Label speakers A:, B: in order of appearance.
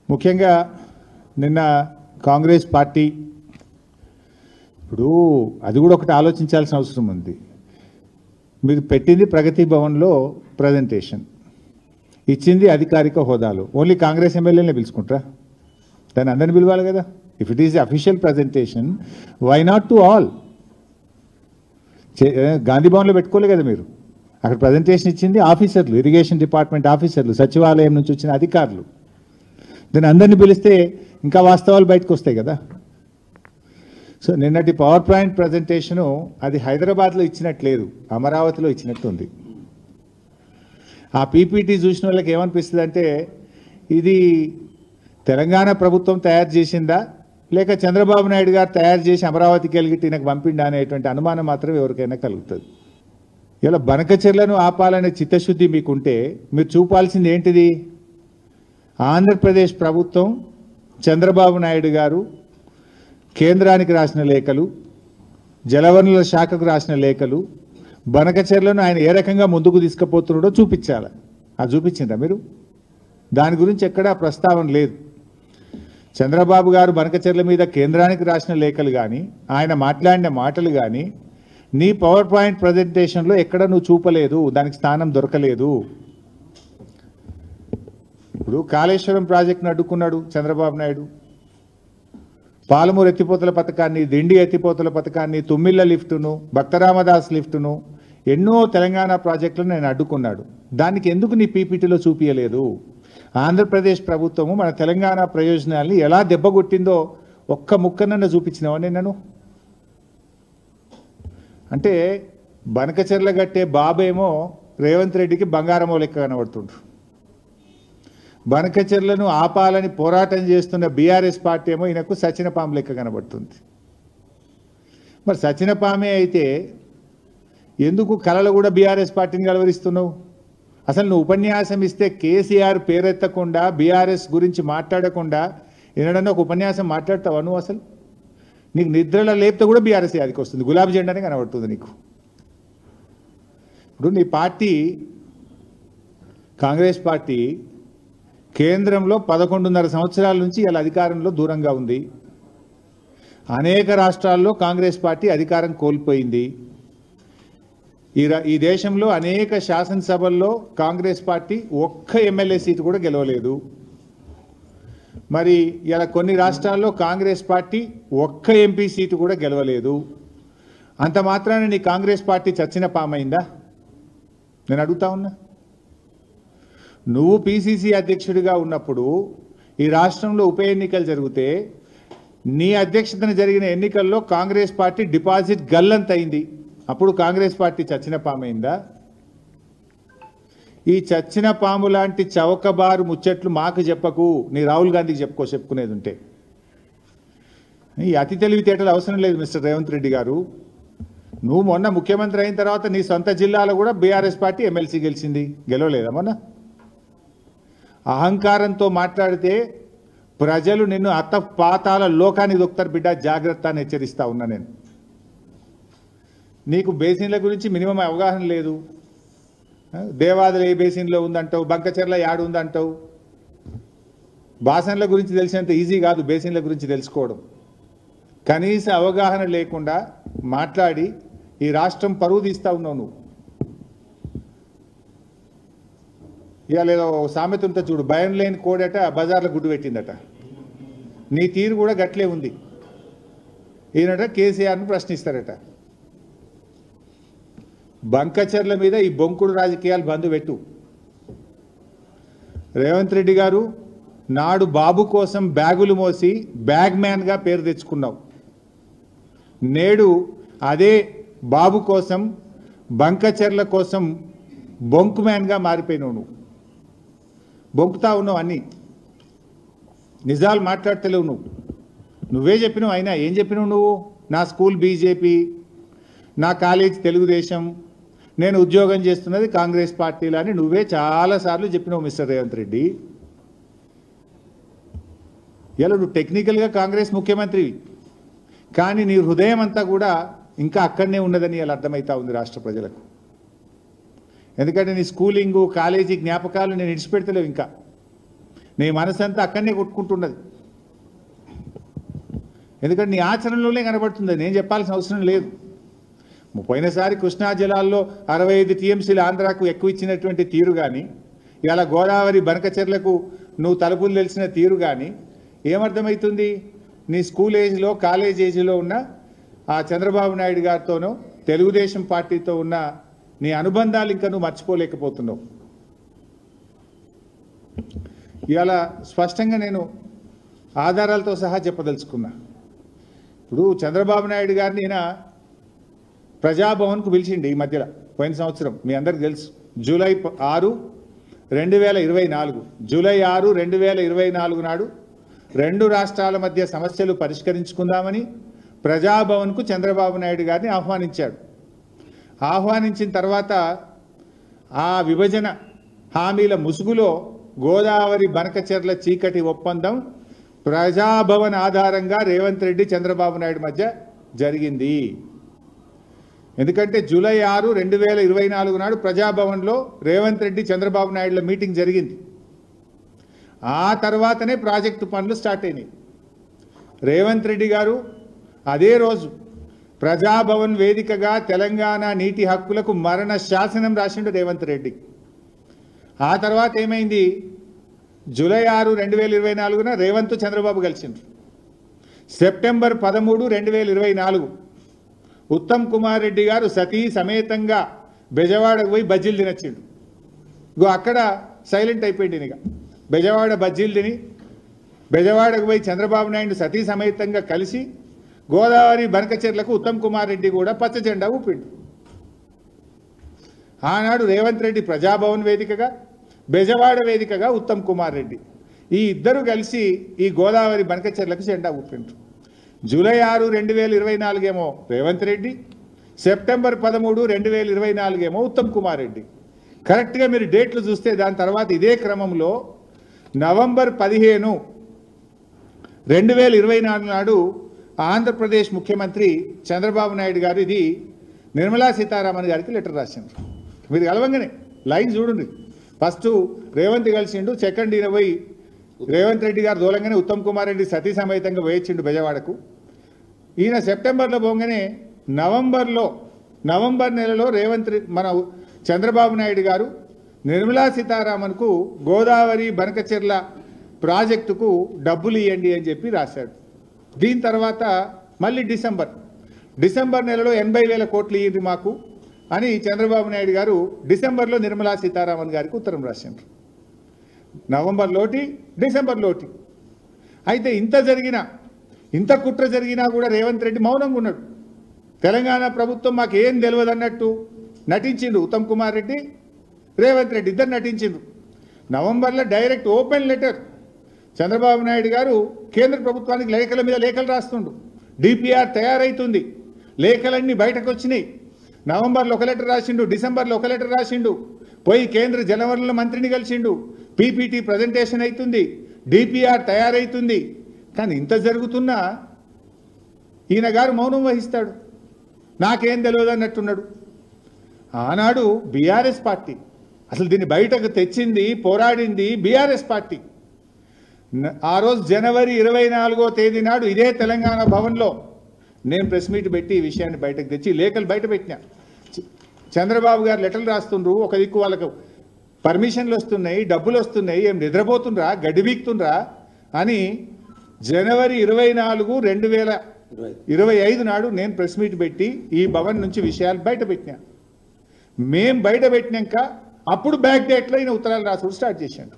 A: ముఖ్యంగా నిన్న కాంగ్రెస్ పార్టీ ఇప్పుడు అది కూడా ఒకటి ఆలోచించాల్సిన అవసరం ఉంది. మీరు పెట్టింది ప్రగతి భవన్లో ప్రజెంటేషన్, ఇచ్చింది అధికారిక హోదాలో. ఓన్లీ కాంగ్రెస్ ఎమ్మెల్యేనే పిలుచుకుంటారా? దాన్ని అందరిని పిలవాలి కదా. If it is official presentation, why not to all? Gandhi భవన్లో పెట్టుకోలే కదా మీరు. అక్కడ ప్రజెంటేషన్ ఇచ్చింది ఆఫీసర్లు, ఇరిగేషన్ డిపార్ట్మెంట్ ఆఫీసర్లు, సచివాలయం నుంచి వచ్చిన అధికారులు. దాన్ని అందరినీ పిలిస్తే ఇంకా వాస్తవాలు బయటకు వస్తాయి కదా. సో నిన్నటి పవర్ పాయింట్ ప్రజెంటేషను అది హైదరాబాద్లో ఇచ్చినట్లేదు, అమరావతిలో ఇచ్చినట్టుంది. ఆ పీపీటీ చూసిన వాళ్ళకి ఏమనిపిస్తుంది అంటే ఇది తెలంగాణ ప్రభుత్వం తయారు చేసిందా లేక చంద్రబాబు నాయుడు గారు తయారు చేసి అమరావతికి వెళ్ళి ఈయనకు పంపిండా అనేటువంటి అనుమానం మాత్రం ఎవరికైనా కలుగుతుంది. ఇలా బనకచెర్లను ఆపాలనే చిత్తశుద్ధి మీకుంటే మీరు చూపాల్సింది ఏంటిది? ఆంధ్రప్రదేశ్ ప్రభుత్వం, చంద్రబాబు నాయుడు గారు కేంద్రానికి రాసిన లేఖలు, జలవనరుల శాఖకు రాసిన లేఖలు, బనకచెర్లను ఆయన ఏ రకంగా ముందుకు తీసుకుపోతున్నాడో చూపించాలి. అది చూపించిందా మీరు? దాని గురించి ఎక్కడా ప్రస్తావన లేదు. చంద్రబాబు గారు బనకచెర్ల మీద కేంద్రానికి రాసిన లేఖలు కానీ, ఆయన మాట్లాడిన మాటలు కానీ నీ పవర్ పాయింట్ ప్రజెంటేషన్లో ఎక్కడ నువ్వు చూపలేదు, దానికి స్థానం దొరకలేదు. ఇప్పుడు కాళేశ్వరం ప్రాజెక్టును అడ్డుకున్నాడు చంద్రబాబు నాయుడు, పాలమూరు ఎత్తిపోతల పథకాన్ని, దిండి ఎత్తిపోతల పథకాన్ని, తుమ్మిళ్ళ లిఫ్టును, భక్తరామదాస్ లిఫ్టును, ఎన్నో తెలంగాణ ప్రాజెక్టులను నేను అడ్డుకున్నాడు. దానికి ఎందుకు నీ పీపీటీలో చూపించలేదు? ఆంధ్రప్రదేశ్ ప్రభుత్వము మన తెలంగాణ ప్రయోజనాల్ని ఎలా దెబ్బగొట్టిందో ఒక్క ముక్కనన్నా చూపించినావా నేను? అంటే బనకచెర్ల గట్టే బాబేమో రేవంత్ రెడ్డికి బంగారమో లెక్క కనబడుతుండ్రు. బనకచెర్లను ఆపాలని పోరాటం చేస్తున్న బీఆర్ఎస్ పార్టీ ఏమో ఈయనకు సచినపాము లెక్క కనబడుతుంది. మరి సచినపామే అయితే ఎందుకు కళలు కూడా బీఆర్ఎస్ పార్టీని కలవరిస్తున్నావు? అసలు నువ్వు ఉపన్యాసం ఇస్తే కేసీఆర్ పేరెత్తకుండా, బీఆర్ఎస్ గురించి మాట్లాడకుండా ఏనాడన్నా ఒక ఉపన్యాసం మాట్లాడతావా నువ్వు? అసలు నీకు నిద్రలో లేపితే కూడా బీఆర్ఎస్ యాదికి వస్తుంది, గులాబీ జెండానే కనబడుతుంది నీకు. ఇప్పుడు నీ పార్టీ, కాంగ్రెస్ పార్టీ కేంద్రంలో 11.5 సంవత్సరాల నుంచి ఇలా అధికారంలో దూరంగా ఉంది. అనేక రాష్ట్రాల్లో కాంగ్రెస్ పార్టీ అధికారం కోల్పోయింది. ఈ దేశంలో అనేక శాసనసభల్లో కాంగ్రెస్ పార్టీ ఒక్క ఎమ్మెల్యే సీటు కూడా గెలవలేదు. మరి ఇలా కొన్ని రాష్ట్రాల్లో కాంగ్రెస్ పార్టీ ఒక్క ఎంపీ సీటు కూడా గెలవలేదు. అంత మాత్రాన నీ కాంగ్రెస్ పార్టీ చచ్చిన పామైందా? నేను అడుగుతా ఉన్నా. నువ్వు పీసీసీ అధ్యక్షుడిగా ఉన్నప్పుడు ఈ రాష్ట్రంలో ఉప ఎన్నికలు జరిగితే నీ అధ్యక్షతన జరిగిన ఎన్నికల్లో కాంగ్రెస్ పార్టీ డిపాజిట్ గల్లంతైంది. అప్పుడు కాంగ్రెస్ పార్టీ చచ్చిన పామైందా? ఈ చచ్చిన పాము లాంటి చౌకబారు ముచ్చట్లు మాకు చెప్పకు, నీ రాహుల్ గాంధీకి చెప్పుకునేది ఉంటే. ఈ అతి తెలివితేటలు అవసరం లేదు మిస్టర్ రేవంత్ రెడ్డి గారు. నువ్వు మొన్న ముఖ్యమంత్రి అయిన తర్వాత నీ సొంత జిల్లాలో కూడా బీఆర్ఎస్ పార్టీ ఎమ్మెల్సీ గెలిచింది, గెలవలేదా మొన్న? అహంకారంతో మాట్లాడితే ప్రజలు నిన్ను అత్తపాతాల లోకానికి దొక్కుతారు బిడ్డ, జాగ్రత్త అని హెచ్చరిస్తా ఉన్నా నేను. నీకు బేసిన్ల గురించి మినిమం అవగాహన లేదు. దేవాదులు ఏ బేసిన్లో ఉందంటావు, బంకచెర్ల యాడు ఉందంటావు. బాసన్ల గురించి తెలిసినంత ఈజీ కాదు బేసిన్ల గురించి తెలుసుకోవడం. కనీస అవగాహన లేకుండా మాట్లాడి ఈ రాష్ట్రం పరువు తీస్తూ ఉన్నావు నువ్వు. ఇవాళ ఏదో సామెత ఉంటే చూడు, భయం లేని కోడట బజార్లో గుడ్డు పెట్టిందట. నీ తీరు కూడా గట్లే ఉంది. ఈయనట కేసీఆర్ను ప్రశ్నిస్తారట. బంకచెర్ల మీద ఈ బొంకుడు రాజకీయాలు బంద్ పెట్టు. రేవంత్ రెడ్డి గారు, నాడు బాబు కోసం బ్యాగులు మోసి బ్యాగ్ మ్యాన్గా పేరు తెచ్చుకున్నావు. నేడు అదే బాబు కోసం, బంకచెర్ల కోసం బొంకు మ్యాన్గా మారిపోయినావు. నువ్వు బొంకుతా ఉన్నావు, అన్నీ నిజాలు మాట్లాడతలేవు నువ్వు. నువ్వే చెప్పినావు. అయినా ఏం చెప్పినావు నువ్వు? నా స్కూల్ బీజేపీ, నా కాలేజ్ తెలుగుదేశం, నేను ఉద్యోగం చేస్తున్నది కాంగ్రెస్ పార్టీలో అని నువ్వే చాలాసార్లు చెప్పినావు మిస్టర్ రేవంత్ రెడ్డి. ఇలా నువ్వు టెక్నికల్గా కాంగ్రెస్ ముఖ్యమంత్రివి, కానీ నీ హృదయం అంతా కూడా ఇంకా అక్కడనే ఉన్నదని ఇలా అర్థమవుతా ఉంది రాష్ట్ర ప్రజలకు. ఎందుకంటే నీ స్కూలింగు, కాలేజీ జ్ఞాపకాలు నేను విడిచిపెడతలేవు. ఇంకా నీ మనసంతా అక్కడనే కొట్టుకుంటున్నది. ఎందుకంటే నీ ఆచరణలోనే కనబడుతుంది, నేను చెప్పాల్సిన అవసరం లేదు. పోయినసారి కృష్ణా జలాల్లో 65 టీఎంసీలు ఆంధ్రాకు ఎక్కువ ఇచ్చినటువంటి తీరు కానీ, ఇవాళ గోదావరి బనకచెర్లకు నువ్వు తలుపులు తెలిసిన తీరు కానీ ఏమర్థమవుతుంది? నీ స్కూల్ ఏజ్లో కాలేజ్ ఏజ్లో ఉన్న ఆ చంద్రబాబు నాయుడు గారితోనో తెలుగుదేశం పార్టీతో ఉన్న నీ అనుబంధాలు ఇంకా నువ్వు మర్చిపోలేకపోతున్నావు. ఇవాళ స్పష్టంగా నేను ఆధారాలతో సహా చెప్పదలుచుకున్నా. ఇప్పుడు చంద్రబాబు నాయుడు గారిని ఈయన ప్రజాభవన్కు పిలిచిండి ఈ మధ్యలో, పోయిన సంవత్సరం మీ అందరికి తెలుసు, జూలై 6, 2024 జూలై 6, 2024 నాడు 2 రాష్ట్రాల మధ్య సమస్యలు పరిష్కరించుకుందామని ప్రజాభవన్కు చంద్రబాబు నాయుడు గారిని ఆహ్వానించాడు. ఆహ్వానించిన తర్వాత ఆ విభజన హామీల ముసుగులో గోదావరి బనకచెర్ల చీకటి ఒప్పందం ప్రజాభవన్ ఆధారంగా రేవంత్ రెడ్డి చంద్రబాబు నాయుడు మధ్య జరిగింది. ఎందుకంటే జూలై 6, 2024 నాడు ప్రజాభవన్లో రేవంత్ రెడ్డి చంద్రబాబు నాయుడుల మీటింగ్ జరిగింది. ఆ తర్వాతనే ప్రాజెక్టు పనులు స్టార్ట్ అయినాయి. రేవంత్ రెడ్డి గారు అదే రోజు ప్రజాభవన్ వేదికగా తెలంగాణ నీటి హక్కులకు మరణ శాసనం రాసిండు రేవంత్ రెడ్డి. ఆ తర్వాత ఏమైంది? జూలై 6, 2024 రేవంత్ చంద్రబాబు కలిసిండ్రు. సెప్టెంబర్ 13, 2024 ఉత్తమ్ కుమార్ రెడ్డి గారు సతీ సమేతంగా బెజవాడకు పోయి బజ్జీలు తినొచ్చిండు. అక్కడ సైలెంట్ అయిపోయింది. ఇక బెజవాడ బజ్జీలు తిని బెజవాడకు పోయి చంద్రబాబు నాయుడు సతీ సమేతంగా కలిసి గోదావరి బనకచెర్లకు ఉత్తమ్ కుమార్ రెడ్డి కూడా పచ్చ జెండా ఊపిండు. ఆనాడు రేవంత్ రెడ్డి ప్రజాభవన్ వేదికగా, బెజవాడ వేదికగా ఉత్తమ్ కుమార్ రెడ్డి ఈ ఇద్దరు కలిసి ఈ గోదావరి బనకచెర్లకు జెండా ఊపిండ్రు. జూలై 6, 2024 ఏమో రేవంత్ రెడ్డి, సెప్టెంబర్ 13, 2024 ఏమో ఉత్తమ్ కుమార్ రెడ్డి. కరెక్ట్గా మీరు డేట్లు చూస్తే దాని తర్వాత ఇదే క్రమంలో నవంబర్ 15, 2024 నాడు ఆంధ్రప్రదేశ్ ముఖ్యమంత్రి చంద్రబాబు నాయుడు గారు ఇది నిర్మలా సీతారామన్ గారికి లెటర్ రాసిండ్రు. మీరు కలవంగానే లైన్ చూడండి. ఫస్ట్ రేవంత్ కలిసిండు, సెకండ్ ఈయన పోయి రేవంత్ రెడ్డి గారు దూలంగానే ఉత్తమ్ కుమార్ రెడ్డి సతీ సమేతంగా వేయించిండు బెజవాడకు. ఈయన సెప్టెంబర్లో పోగానే నవంబర్ నెలలో మన చంద్రబాబు నాయుడు గారు నిర్మలా సీతారామన్కు గోదావరి బనకచెర్ల ప్రాజెక్టుకు డబ్బులు ఇవ్వండి అని చెప్పి రాశాడు. దీని తర్వాత మళ్ళీ డిసెంబర్ నెలలో 80,000 కోట్లు ఇవ్వండి మాకు అని చంద్రబాబు నాయుడు గారు డిసెంబర్లో నిర్మలా సీతారామన్ గారికి ఉత్తరం రాశారు. నవంబర్లోటి, డిసెంబర్లోటి. అయితే ఇంత కుట్ర జరిగినా కూడా రేవంత్ రెడ్డి మౌనంగా ఉన్నాడు. తెలంగాణ ప్రభుత్వం మాకేం తెలియదు అన్నట్టు నటించిండు. ఉత్తమ్ కుమార్ రెడ్డి, రేవంత్ రెడ్డి ఇద్దరు నటించిండు. నవంబర్లో direct open letter Chandrababu Naidu గారు కేంద్ర ప్రభుత్వానికి లేఖల మీద లేఖలు రాస్తుండు. డిపిఆర్ తయారైతుంది, లేఖలన్నీ బయటకు వచ్చినాయి. నవంబర్లో ఒక లెటర్ రాసిండు, డిసెంబర్లో ఒక లెటర్ రాసిండు, పోయి కేంద్ర జలవనరుల మంత్రిని కలిసిండు, పీపీటీ ప్రజెంటేషన్ అవుతుంది, డిపిఆర్ తయారైతుంది. కానీ ఇంత జరుగుతున్నా ఈయన గారు మౌనం వహిస్తాడు, నాకేం తెలియదు అన్నట్టున్నాడు. ఆనాడు బీఆర్ఎస్ పార్టీ అసలు దీన్ని బయటకు తెచ్చింది, పోరాడింది బీఆర్ఎస్ పార్టీ. ఆ రోజు జనవరి 24వ తేదీ నాడు ఇదే తెలంగాణ భవన్లో నేను ప్రెస్ మీట్ పెట్టి ఈ విషయాన్ని బయటకు తెచ్చి లేఖలు బయట పెట్టినా. చంద్రబాబు గారు లెటర్లు రాస్తుండ్రు, ఒక దిక్కు వాళ్ళకు పర్మిషన్లు వస్తున్నాయి, డబ్బులు వస్తున్నాయి, ఏం నిద్రపోతుండ్రా, గడ్డి వీక్తుండ్రా అని జనవరి 24, 2025 నాడు నేను ప్రెస్ మీట్ పెట్టి ఈ భవన్ నుంచి విషయాలు బయట పెట్టినా. మేం బయట పెట్టినాక అప్పుడు బ్యాక్ డేట్లో ఈయన ఉత్తరాలు రాసుడు స్టార్ట్ చేశాడు.